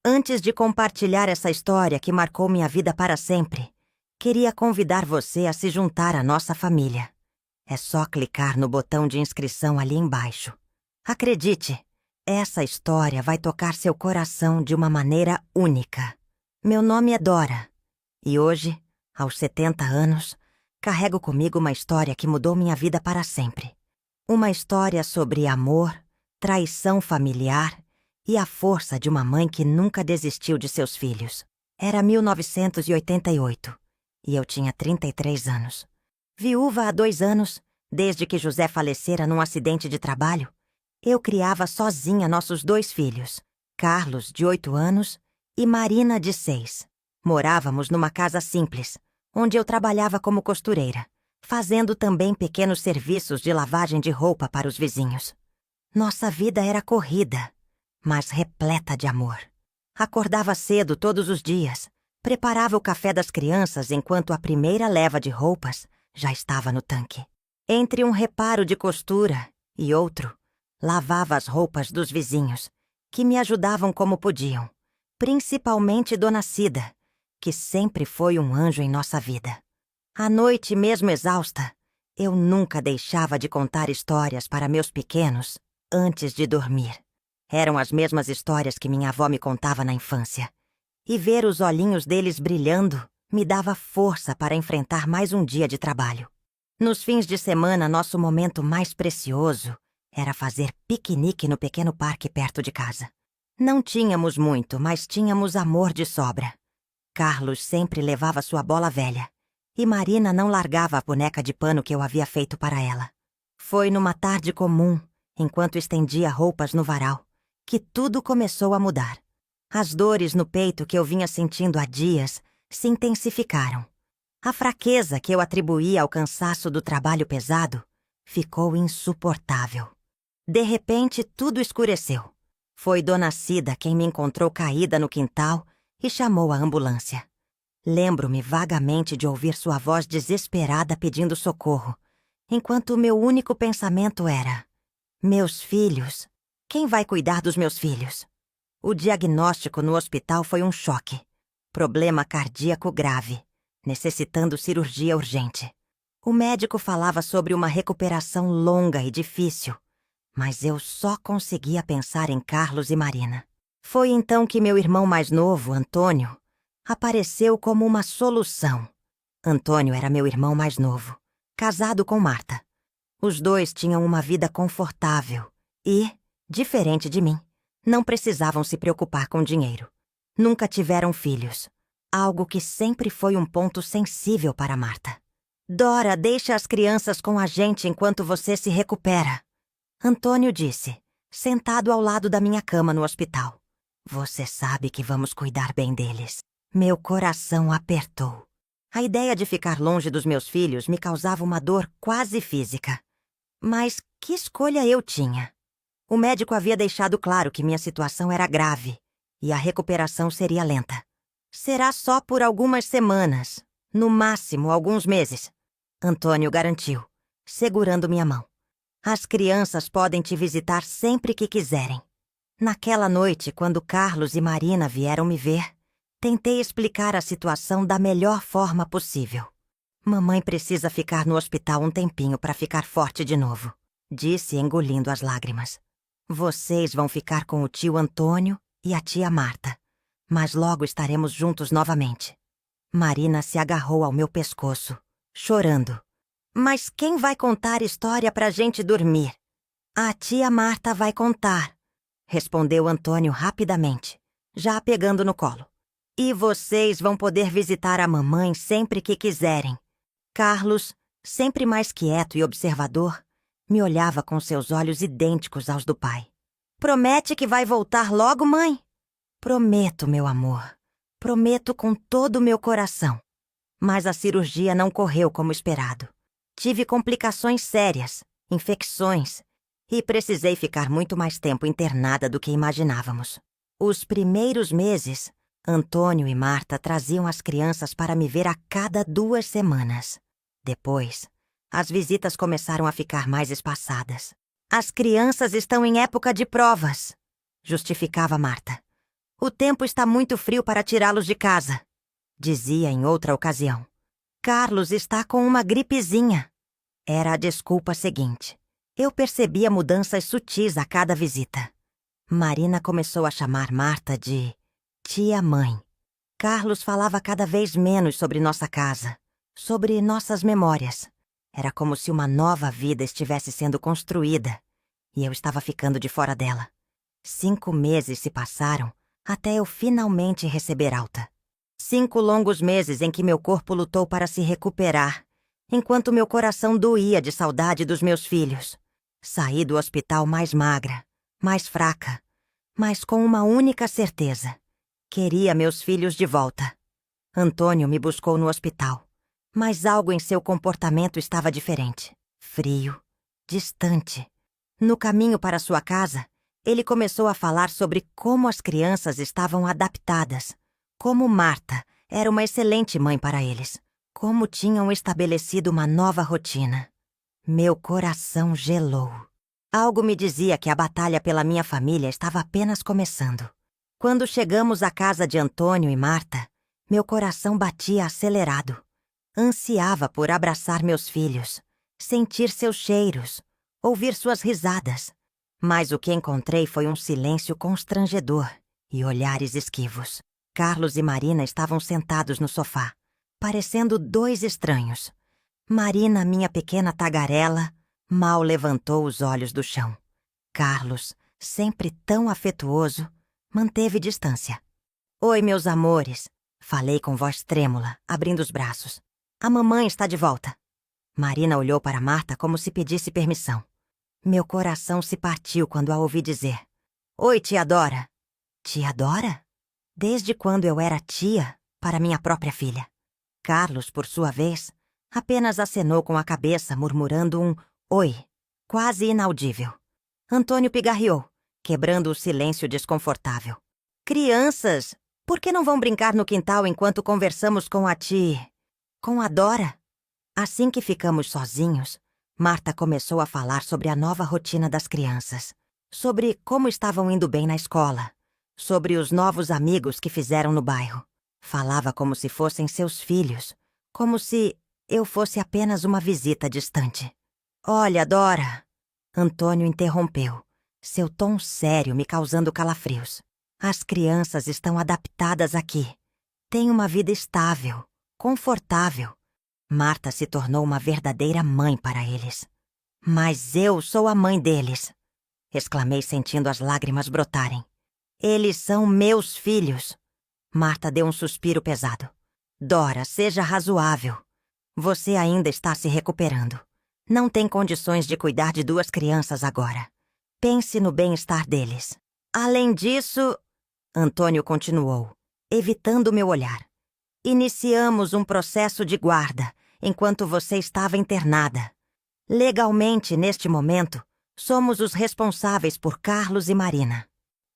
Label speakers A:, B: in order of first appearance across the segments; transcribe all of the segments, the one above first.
A: Antes de compartilhar essa história que marcou minha vida para sempre, queria convidar você a se juntar à nossa família. É só clicar no botão de inscrição ali embaixo. Acredite, essa história vai tocar seu coração de uma maneira única. Meu nome é Dora e hoje, aos 70 anos, carrego comigo uma história que mudou minha vida para sempre. Uma história sobre amor, traição familiar e a força de uma mãe que nunca desistiu de seus filhos. Era 1988 e eu tinha 33 anos. Viúva há 2 anos, desde que José falecera num acidente de trabalho, eu criava sozinha nossos 2 filhos, Carlos, de 8 anos, e Marina, de 6. Morávamos numa casa simples, onde eu trabalhava como costureira, fazendo também pequenos serviços de lavagem de roupa para os vizinhos. Nossa vida era corrida, mas repleta de amor. Acordava cedo todos os dias, preparava o café das crianças enquanto a primeira leva de roupas já estava no tanque. Entre um reparo de costura e outro, lavava as roupas dos vizinhos, que me ajudavam como podiam, principalmente Dona Cida, que sempre foi um anjo em nossa vida. À noite, mesmo exausta, eu nunca deixava de contar histórias para meus pequenos antes de dormir. Eram as mesmas histórias que minha avó me contava na infância. E ver os olhinhos deles brilhando me dava força para enfrentar mais um dia de trabalho. Nos fins de semana, nosso momento mais precioso era fazer piquenique no pequeno parque perto de casa. Não tínhamos muito, mas tínhamos amor de sobra. Carlos sempre levava sua bola velha, e Marina não largava a boneca de pano que eu havia feito para ela. Foi numa tarde comum, enquanto estendia roupas no varal, que tudo começou a mudar. As dores no peito que eu vinha sentindo há dias se intensificaram. A fraqueza que eu atribuía ao cansaço do trabalho pesado ficou insuportável. De repente, tudo escureceu. Foi Dona Cida quem me encontrou caída no quintal e chamou a ambulância. Lembro-me vagamente de ouvir sua voz desesperada pedindo socorro, enquanto o meu único pensamento era: meus filhos? Quem vai cuidar dos meus filhos? O diagnóstico no hospital foi um choque. Problema cardíaco grave, necessitando cirurgia urgente. O médico falava sobre uma recuperação longa e difícil, mas eu só conseguia pensar em Carlos e Marina. Foi então que meu irmão mais novo, Antônio, apareceu como uma solução. Antônio era meu irmão mais novo, casado com Marta. Os 2 tinham uma vida confortável e, diferente de mim, não precisavam se preocupar com dinheiro. Nunca tiveram filhos, algo que sempre foi um ponto sensível para Marta. Dora, deixa as crianças com a gente enquanto você se recupera, Antônio disse, sentado ao lado da minha cama no hospital. Você sabe que vamos cuidar bem deles. Meu coração apertou. A ideia de ficar longe dos meus filhos me causava uma dor quase física. Mas que escolha eu tinha? O médico havia deixado claro que minha situação era grave e a recuperação seria lenta. Será só por algumas semanas, no máximo alguns meses, Antônio garantiu, segurando minha mão. As crianças podem te visitar sempre que quiserem. Naquela noite, quando Carlos e Marina vieram me ver, tentei explicar a situação da melhor forma possível. Mamãe precisa ficar no hospital um tempinho para ficar forte de novo, disse, engolindo as lágrimas. Vocês vão ficar com o tio Antônio e a tia Marta, mas logo estaremos juntos novamente. Marina se agarrou ao meu pescoço, chorando. Mas quem vai contar história pra gente dormir? A tia Marta vai contar, respondeu Antônio rapidamente, já a pegando no colo. E vocês vão poder visitar a mamãe sempre que quiserem. Carlos, sempre mais quieto e observador, me olhava com seus olhos idênticos aos do pai. Promete que vai voltar logo, mãe? Prometo, meu amor. Prometo com todo o meu coração. Mas a cirurgia não correu como esperado. Tive complicações sérias, infecções, e precisei ficar muito mais tempo internada do que imaginávamos. Os primeiros meses, Antônio e Marta traziam as crianças para me ver a cada 2 semanas. Depois, as visitas começaram a ficar mais espaçadas. As crianças estão em época de provas, justificava Marta. O tempo está muito frio para tirá-los de casa, dizia em outra ocasião. Carlos está com uma gripezinha. Era a desculpa seguinte. Eu percebia mudanças sutis a cada visita. Marina começou a chamar Marta de tia-mãe. Carlos falava cada vez menos sobre nossa casa, sobre nossas memórias. Era como se uma nova vida estivesse sendo construída e eu estava ficando de fora dela. 5 meses se passaram até eu finalmente receber alta. 5 longos meses em que meu corpo lutou para se recuperar, enquanto meu coração doía de saudade dos meus filhos. Saí do hospital mais magra, mais fraca, mas com uma única certeza. Queria meus filhos de volta. Antônio me buscou no hospital, mas algo em seu comportamento estava diferente. Frio, distante. No caminho para sua casa, ele começou a falar sobre como as crianças estavam adaptadas, como Marta era uma excelente mãe para eles, como tinham estabelecido uma nova rotina. Meu coração gelou. Algo me dizia que a batalha pela minha família estava apenas começando. Quando chegamos à casa de Antônio e Marta, meu coração batia acelerado. Ansiava por abraçar meus filhos, sentir seus cheiros, ouvir suas risadas. Mas o que encontrei foi um silêncio constrangedor e olhares esquivos. Carlos e Marina estavam sentados no sofá, parecendo 2 estranhos. Marina, minha pequena tagarela, mal levantou os olhos do chão. Carlos, sempre tão afetuoso, manteve distância. Oi, meus amores, falei com voz trêmula, abrindo os braços. A mamãe está de volta. Marina olhou para Marta como se pedisse permissão. Meu coração se partiu quando a ouvi dizer: Oi, tia Dora. Tia Dora? Desde quando eu era tia para minha própria filha? Carlos, por sua vez, apenas acenou com a cabeça, murmurando um oi, quase inaudível. Antônio pigarreou, quebrando o silêncio desconfortável. Crianças, por que não vão brincar no quintal enquanto conversamos com a Dora? Assim que ficamos sozinhos, Marta começou a falar sobre a nova rotina das crianças, sobre como estavam indo bem na escola, sobre os novos amigos que fizeram no bairro. Falava como se fossem seus filhos, como se eu fosse apenas uma visita distante. Olha, Dora, Antônio interrompeu, seu tom sério me causando calafrios. As crianças estão adaptadas aqui. Têm uma vida estável, confortável. Marta se tornou uma verdadeira mãe para eles. Mas eu sou a mãe deles, exclamei sentindo as lágrimas brotarem. Eles são meus filhos. Marta deu um suspiro pesado. Dora, seja razoável. Você ainda está se recuperando. Não tem condições de cuidar de 2 crianças agora. Pense no bem-estar deles. Além disso, Antônio continuou, evitando meu olhar. Iniciamos um processo de guarda enquanto você estava internada. Legalmente, neste momento, somos os responsáveis por Carlos e Marina.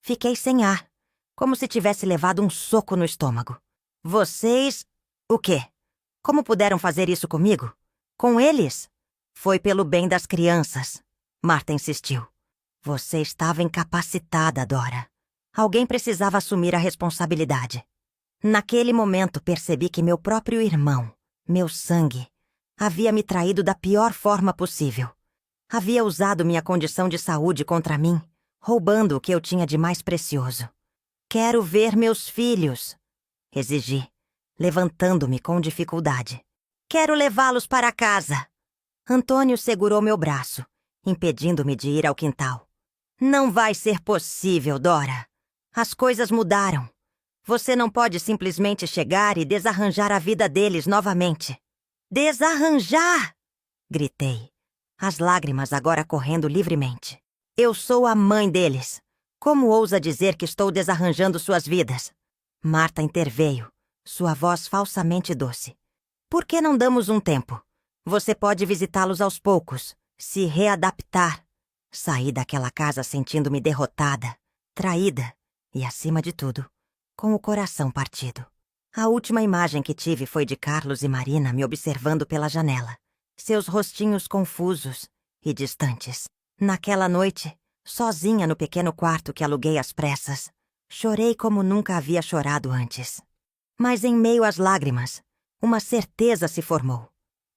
A: Fiquei sem ar, como se tivesse levado um soco no estômago. Vocês... o quê? Como puderam fazer isso comigo? Com eles? Foi pelo bem das crianças, Marta insistiu. Você estava incapacitada, Dora. Alguém precisava assumir a responsabilidade. Naquele momento percebi que meu próprio irmão, meu sangue, havia me traído da pior forma possível. Havia usado minha condição de saúde contra mim, roubando o que eu tinha de mais precioso. Quero ver meus filhos, exigi, levantando-me com dificuldade. Quero levá-los para casa. Antônio segurou meu braço, impedindo-me de ir ao quintal. Não vai ser possível, Dora. As coisas mudaram. Você não pode simplesmente chegar e desarranjar a vida deles novamente. Desarranjar! Gritei, as lágrimas agora correndo livremente. Eu sou a mãe deles. Como ousa dizer que estou desarranjando suas vidas? Marta interveio, sua voz falsamente doce. Por que não damos um tempo? Você pode visitá-los aos poucos, se readaptar. Saí daquela casa sentindo-me derrotada, traída e, acima de tudo, com o coração partido. A última imagem que tive foi de Carlos e Marina me observando pela janela, seus rostinhos confusos e distantes. Naquela noite, sozinha no pequeno quarto que aluguei às pressas, Chorei como nunca havia chorado antes. Mas em meio às lágrimas, uma certeza se formou.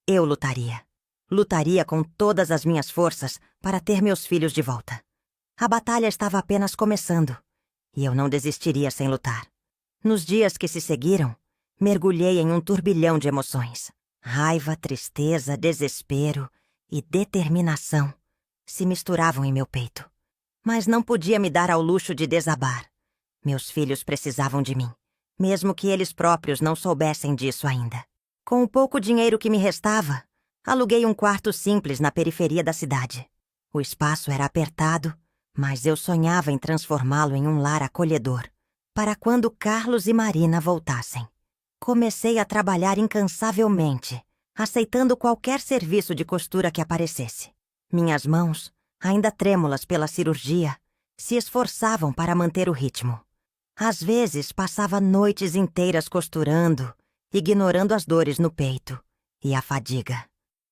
A: Eu lutaria. Lutaria com todas as minhas forças para ter meus filhos de volta. A batalha estava apenas começando, e eu não desistiria sem lutar. Nos dias que se seguiram, mergulhei em um turbilhão de emoções. Raiva, tristeza, desespero e determinação se misturavam em meu peito. Mas não podia me dar ao luxo de desabar. Meus filhos precisavam de mim, mesmo que eles próprios não soubessem disso ainda. Com o pouco dinheiro que me restava, aluguei um quarto simples na periferia da cidade. O espaço era apertado, mas eu sonhava em transformá-lo em um lar acolhedor, para quando Carlos e Marina voltassem. Comecei a trabalhar incansavelmente, aceitando qualquer serviço de costura que aparecesse. Minhas mãos, ainda trêmulas pela cirurgia, se esforçavam para manter o ritmo. Às vezes passava noites inteiras costurando, ignorando as dores no peito e a fadiga.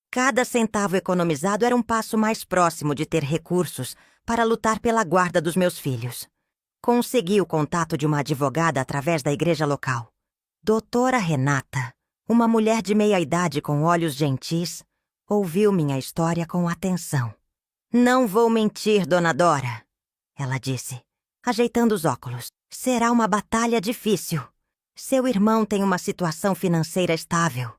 A: Cada centavo economizado era um passo mais próximo de ter recursos para lutar pela guarda dos meus filhos. Consegui o contato de uma advogada através da igreja local. Doutora Renata, uma mulher de meia-idade com olhos gentis, ouviu minha história com atenção. "Não vou mentir, Dona Dora", ela disse, ajeitando os óculos. "Será uma batalha difícil. Seu irmão tem uma situação financeira estável.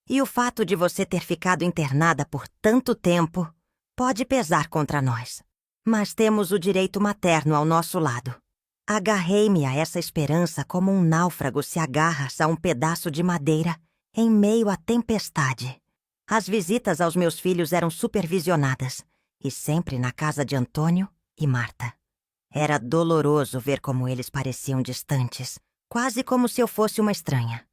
A: E o fato de você ter ficado internada por tanto tempo pode pesar contra nós. Mas temos o direito materno ao nosso lado." Agarrei-me a essa esperança como um náufrago se agarra a um pedaço de madeira em meio à tempestade. As visitas aos meus filhos eram supervisionadas, e sempre na casa de Antônio e Marta. Era doloroso ver como eles pareciam distantes, quase como se eu fosse uma estranha.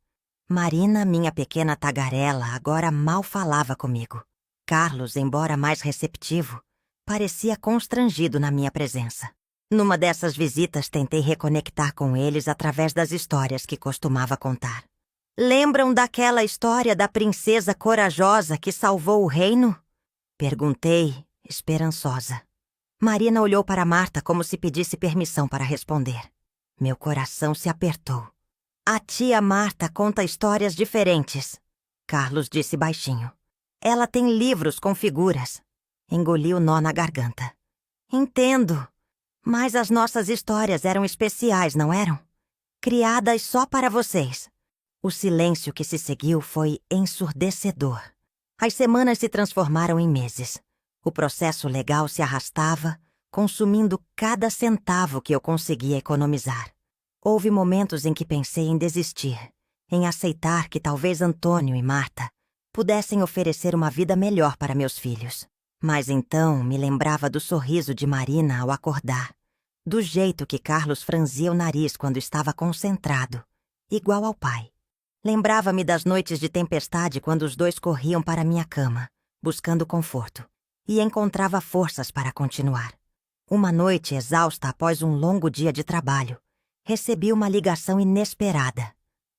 A: Marina, minha pequena tagarela, agora mal falava comigo. Carlos, embora mais receptivo, parecia constrangido na minha presença. Numa dessas visitas, tentei reconectar com eles através das histórias que costumava contar. "Lembram daquela história da princesa corajosa que salvou o reino?" Perguntei, esperançosa. Marina olhou para Marta como se pedisse permissão para responder. Meu coração se apertou. "A tia Marta conta histórias diferentes", Carlos disse baixinho. "Ela tem livros com figuras." Engoli o nó na garganta. "Entendo. Mas as nossas histórias eram especiais, não eram? Criadas só para vocês." O silêncio que se seguiu foi ensurdecedor. As semanas se transformaram em meses. O processo legal se arrastava, consumindo cada centavo que eu conseguia economizar. Houve momentos em que pensei em desistir, em aceitar que talvez Antônio e Marta pudessem oferecer uma vida melhor para meus filhos. Mas então me lembrava do sorriso de Marina ao acordar, do jeito que Carlos franzia o nariz quando estava concentrado, igual ao pai. Lembrava-me das noites de tempestade quando os dois corriam para minha cama, buscando conforto, e encontrava forças para continuar. Uma noite, exausta após um longo dia de trabalho, recebi uma ligação inesperada.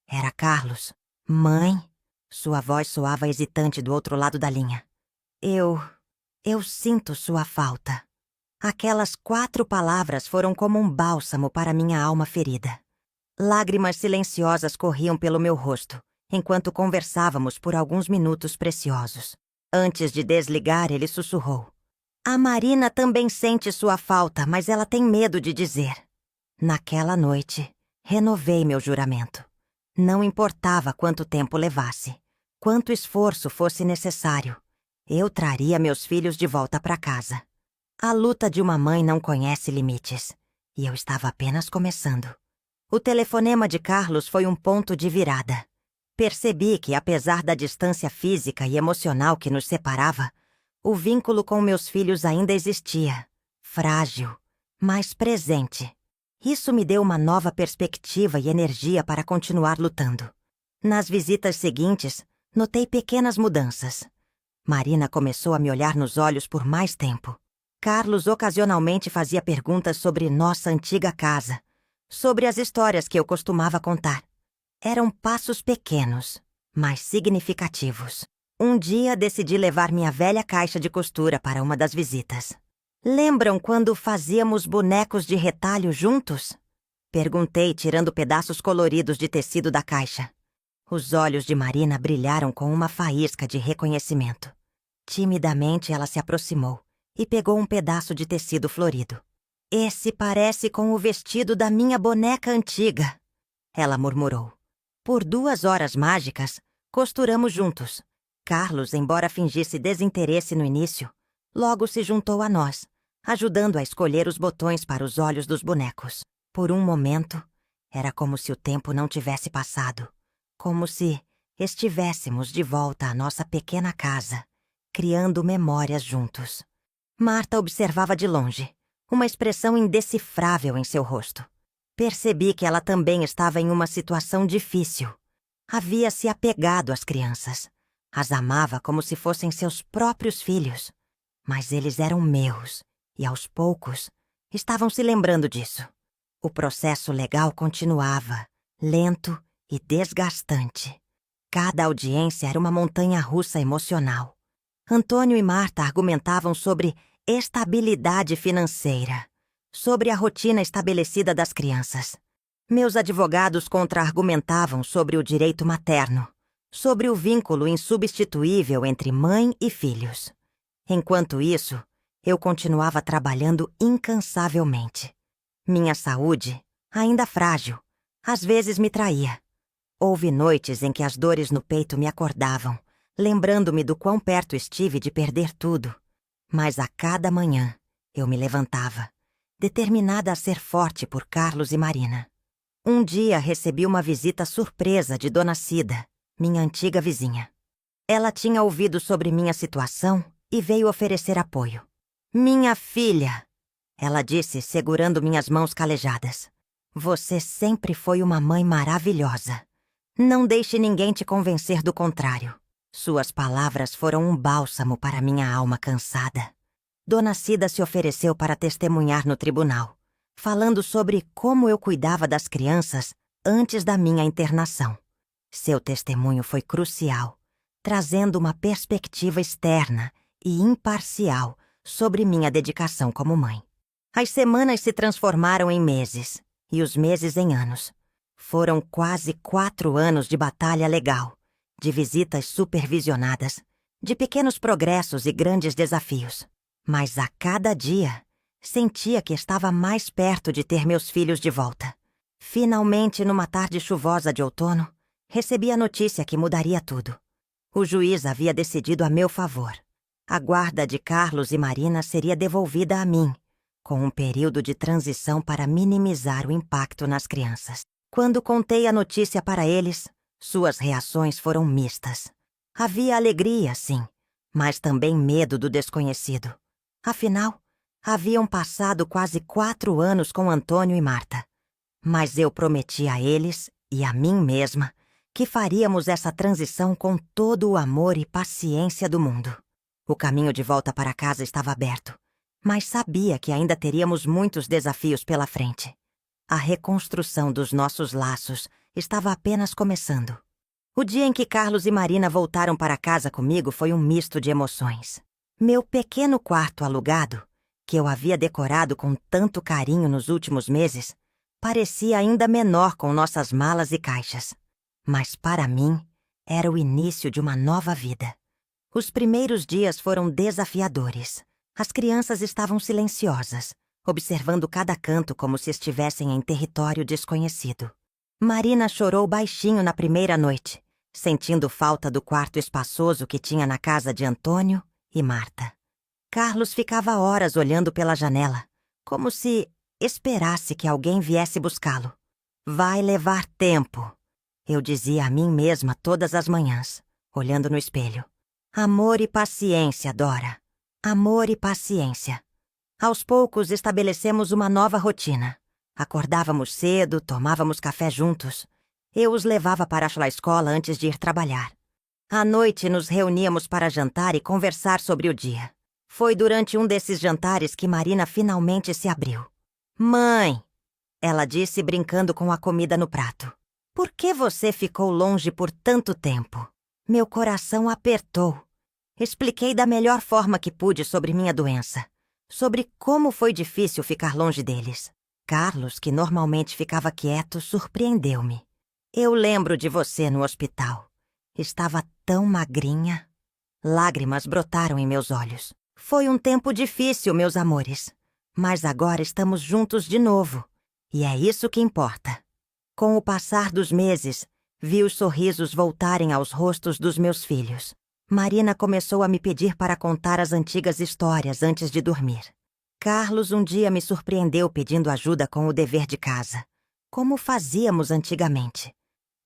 A: Era Carlos. "Mãe?" Sua voz soava hesitante do outro lado da linha. Eu sinto sua falta." Aquelas 4 palavras foram como um bálsamo para minha alma ferida. Lágrimas silenciosas corriam pelo meu rosto, enquanto conversávamos por alguns minutos preciosos. Antes de desligar, ele sussurrou: "A Marina também sente sua falta, mas ela tem medo de dizer." Naquela noite, renovei meu juramento. Não importava quanto tempo levasse, quanto esforço fosse necessário, eu traria meus filhos de volta para casa. A luta de uma mãe não conhece limites, e eu estava apenas começando. O telefonema de Carlos foi um ponto de virada. Percebi que, apesar da distância física e emocional que nos separava, o vínculo com meus filhos ainda existia, frágil, mas presente. Isso me deu uma nova perspectiva e energia para continuar lutando. Nas visitas seguintes, notei pequenas mudanças. Marina começou a me olhar nos olhos por mais tempo. Carlos ocasionalmente fazia perguntas sobre nossa antiga casa, sobre as histórias que eu costumava contar. Eram passos pequenos, mas significativos. Um dia decidi levar minha velha caixa de costura para uma das visitas. "Lembram quando fazíamos bonecos de retalho juntos?" Perguntei, tirando pedaços coloridos de tecido da caixa. Os olhos de Marina brilharam com uma faísca de reconhecimento. Timidamente ela se aproximou e pegou um pedaço de tecido florido. Esse parece com o vestido da minha boneca antiga, ela murmurou. Por 2 horas mágicas, costuramos juntos. Carlos, embora fingisse desinteresse no início, logo se juntou a nós, ajudando a escolher os botões para os olhos dos bonecos. Por um momento, era como se o tempo não tivesse passado, como se estivéssemos de volta à nossa pequena casa, criando memórias juntos. Marta observava de longe, uma expressão indecifrável em seu rosto. Percebi que ela também estava em uma situação difícil. Havia se apegado às crianças. As amava como se fossem seus próprios filhos. Mas eles eram meus, e aos poucos estavam se lembrando disso. O processo legal continuava, lento e desgastante. Cada audiência era uma montanha-russa emocional. Antônio e Marta argumentavam sobre estabilidade financeira, sobre a rotina estabelecida das crianças. Meus advogados contra-argumentavam sobre o direito materno, sobre o vínculo insubstituível entre mãe e filhos. Enquanto isso, eu continuava trabalhando incansavelmente. Minha saúde, ainda frágil, às vezes me traía. Houve noites em que as dores no peito me acordavam, lembrando-me do quão perto estive de perder tudo. Mas a cada manhã, eu me levantava, determinada a ser forte por Carlos e Marina. Um dia recebi uma visita surpresa de Dona Cida, minha antiga vizinha. Ela tinha ouvido sobre minha situação e veio oferecer apoio. Minha filha, ela disse, segurando minhas mãos calejadas. Você sempre foi uma mãe maravilhosa. Não deixe ninguém te convencer do contrário. Suas palavras foram um bálsamo para minha alma cansada. Dona Cida se ofereceu para testemunhar no tribunal, falando sobre como eu cuidava das crianças antes da minha internação. Seu testemunho foi crucial, trazendo uma perspectiva externa e imparcial sobre minha dedicação como mãe. As semanas se transformaram em meses, e os meses em anos. Foram quase 4 anos de batalha legal, de visitas supervisionadas, de pequenos progressos e grandes desafios. Mas a cada dia, sentia que estava mais perto de ter meus filhos de volta. Finalmente, numa tarde chuvosa de outono, recebi a notícia que mudaria tudo. O juiz havia decidido a meu favor. A guarda de Carlos e Marina seria devolvida a mim, com um período de transição para minimizar o impacto nas crianças. Quando contei a notícia para eles, suas reações foram mistas. Havia alegria, sim, mas também medo do desconhecido. Afinal, haviam passado quase 4 anos com Antônio e Marta. Mas eu prometi a eles e a mim mesma que faríamos essa transição com todo o amor e paciência do mundo. O caminho de volta para casa estava aberto, mas sabia que ainda teríamos muitos desafios pela frente. A reconstrução dos nossos laços estava apenas começando. O dia em que Carlos e Marina voltaram para casa comigo foi um misto de emoções. Meu pequeno quarto alugado, que eu havia decorado com tanto carinho nos últimos meses, parecia ainda menor com nossas malas e caixas. Mas para mim, era o início de uma nova vida. Os primeiros dias foram desafiadores. As crianças estavam silenciosas, observando cada canto como se estivessem em território desconhecido. Marina chorou baixinho na primeira noite, sentindo falta do quarto espaçoso que tinha na casa de Antônio e Marta. Carlos ficava horas olhando pela janela, como se esperasse que alguém viesse buscá-lo. Vai levar tempo, eu dizia a mim mesma todas as manhãs, olhando no espelho. Amor e paciência, Dora. Amor e paciência. Aos poucos estabelecemos uma nova rotina. Acordávamos cedo, tomávamos café juntos. Eu os levava para a escola antes de ir trabalhar. À noite nos reuníamos para jantar e conversar sobre o dia. Foi durante um desses jantares que Marina finalmente se abriu. Mãe, ela disse brincando com a comida no prato. Por que você ficou longe por tanto tempo? Meu coração apertou. Expliquei da melhor forma que pude sobre minha doença, sobre como foi difícil ficar longe deles. Carlos, que normalmente ficava quieto, surpreendeu-me. Eu lembro de você no hospital. Estava tão magrinha. Lágrimas brotaram em meus olhos. Foi um tempo difícil, meus amores. Mas agora estamos juntos de novo. E é isso que importa. Com o passar dos meses, vi os sorrisos voltarem aos rostos dos meus filhos. Marina começou a me pedir para contar as antigas histórias antes de dormir. Carlos um dia me surpreendeu pedindo ajuda com o dever de casa, como fazíamos antigamente.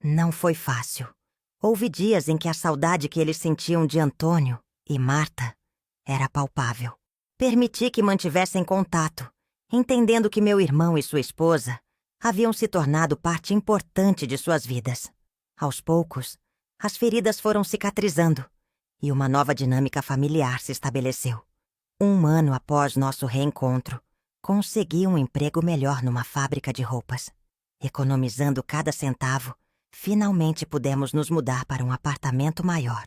A: Não foi fácil. Houve dias em que a saudade que eles sentiam de Antônio e Marta era palpável. Permiti que mantivessem contato, entendendo que meu irmão e sua esposa haviam se tornado parte importante de suas vidas. Aos poucos, as feridas foram cicatrizando e uma nova dinâmica familiar se estabeleceu. 1 ano após nosso reencontro, consegui um emprego melhor numa fábrica de roupas. Economizando cada centavo, finalmente pudemos nos mudar para um apartamento maior.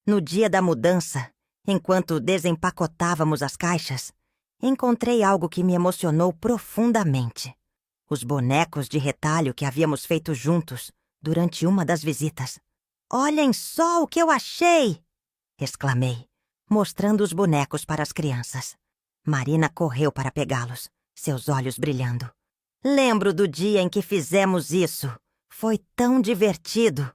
A: No dia da mudança, enquanto desempacotávamos as caixas, encontrei algo que me emocionou profundamente. Os bonecos de retalho que havíamos feito juntos durante uma das visitas. "Olhem só o que eu achei!" exclamei, mostrando os bonecos para as crianças. Marina correu para pegá-los, seus olhos brilhando. "Lembro do dia em que fizemos isso. Foi tão divertido."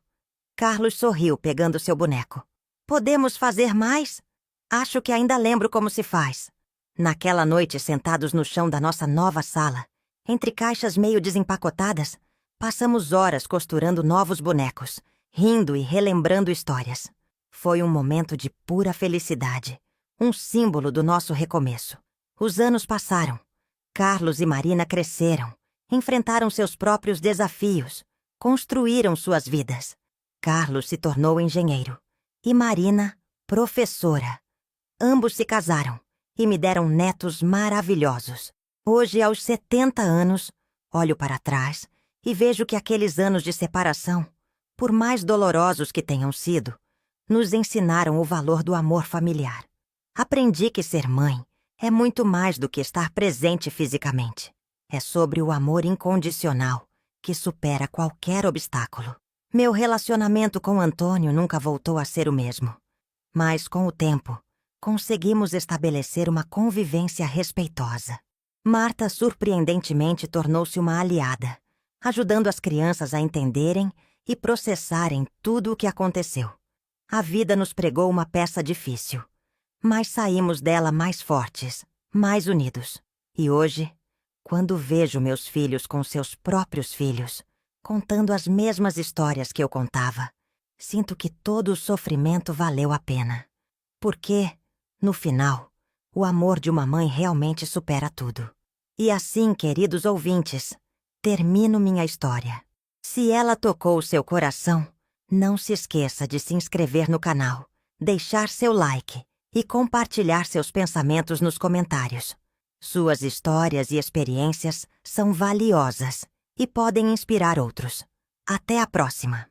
A: Carlos sorriu pegando seu boneco. "Podemos fazer mais? Acho que ainda lembro como se faz." Naquela noite, sentados no chão da nossa nova sala, entre caixas meio desempacotadas, passamos horas costurando novos bonecos, rindo e relembrando histórias. Foi um momento de pura felicidade, um símbolo do nosso recomeço. Os anos passaram. Carlos e Marina cresceram, enfrentaram seus próprios desafios, construíram suas vidas. Carlos se tornou engenheiro e Marina, professora. Ambos se casaram e me deram netos maravilhosos. Hoje, aos 70 anos, olho para trás e vejo que aqueles anos de separação, por mais dolorosos que tenham sido, nos ensinaram o valor do amor familiar. Aprendi que ser mãe é muito mais do que estar presente fisicamente. É sobre o amor incondicional que supera qualquer obstáculo. Meu relacionamento com Antônio nunca voltou a ser o mesmo. Mas, com o tempo, conseguimos estabelecer uma convivência respeitosa. Marta, surpreendentemente, tornou-se uma aliada, ajudando as crianças a entenderem e processarem tudo o que aconteceu. A vida nos pregou uma peça difícil, mas saímos dela mais fortes, mais unidos. E hoje, quando vejo meus filhos com seus próprios filhos, contando as mesmas histórias que eu contava, sinto que todo o sofrimento valeu a pena. Porque, no final, o amor de uma mãe realmente supera tudo. E assim, queridos ouvintes, termino minha história. Se ela tocou seu coração, não se esqueça de se inscrever no canal, deixar seu like e compartilhar seus pensamentos nos comentários. Suas histórias e experiências são valiosas e podem inspirar outros. Até a próxima!